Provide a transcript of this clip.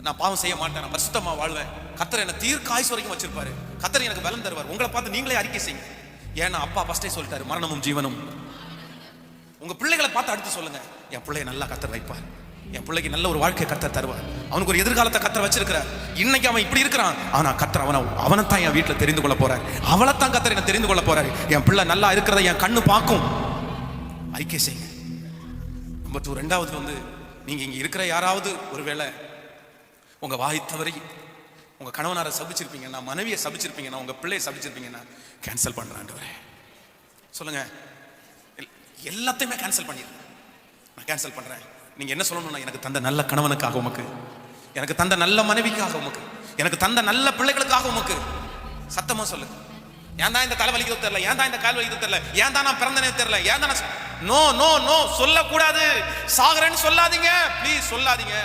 நான் பாவம் செய்ய மாட்டேன், நான் பரிசுத்தமா வாழ்வேன், கர்த்தர் என்ன தீர்க்க ஆயுசு வரைக்கும் வச்சிருப்பாரு, கர்த்தர் எனக்கு பலன் தருவார். உங்களை பார்த்து நீங்களே அறிக்கை செய்யுங்க. ஏன்னா அப்பா ஃபர்ஸ்டே சொல்லிட்டாரு, மரணமும் ஜீவனும். உங்க பிள்ளைகளை பார்த்து அடுத்து சொல்லுங்க, என் பிள்ளைய நல்லா கர்த்தர் வைப்பார், என் பிள்ளைக்கு நல்ல ஒரு வாழ்க்கையை கர்த்தர் தருவார், அவனுக்கு ஒரு எதிர்காலத்தை கர்த்தர் வச்சிருக்கிறார். இன்னைக்கு அவன் இப்படி இருக்கிறான், ஆனா கர்த்தர் அவனைத்தான் என் வீட்டில் தெரிந்து கொள்ள போறார், அவளைத்தான் கர்த்தர் என்ன தெரிந்து கொள்ள போறாரு. என் பிள்ளை நல்லா இருக்கிறத என் கண்ணு பார்க்கும். அறிக்கை செய்யுங்க. நம்பர் 2, ரெண்டாவது நீங்க இங்க இருக்கிற யாராவது ஒருவேளை உங்க வாய் தவறி உங்க கணவனாரை சபிச்சிருப்பீங்கன்னா, மனைவியை சபிச்சிருப்பீங்கன்னா, உங்க பிள்ளையை சபிச்சிருப்பீங்கன்னா, கேன்சல் பண்றேன் சொல்லுங்க. எல்லாத்தையுமே கேன்சல் பண்ணிடுறேன், நான் கேன்சல் பண்றேன். நீங்க என்ன சொல்லணும்னா, எனக்கு தந்த நல்ல கணவனுக்காக உமக்கு, எனக்கு தந்த நல்ல மனைவிக்காக உமக்கு, எனக்கு தந்த நல்ல பிள்ளைகளுக்காக உமக்கு. சத்தமா சொல்லுங்க. ஏன் தான் இந்த தலை வலிக்கிறது தெரியல, ஏன் தான் இந்த கால் வலிக்கிறது தெரியல, ஏன் தான் நான் பிறந்தனே தெரியல, ஏன் தான் நோ நோ நோ சொல்லக்கூடாது. சாகுறேன்னு சொல்லாதீங்க, ப்ளீஸ் சொல்லாதீங்க.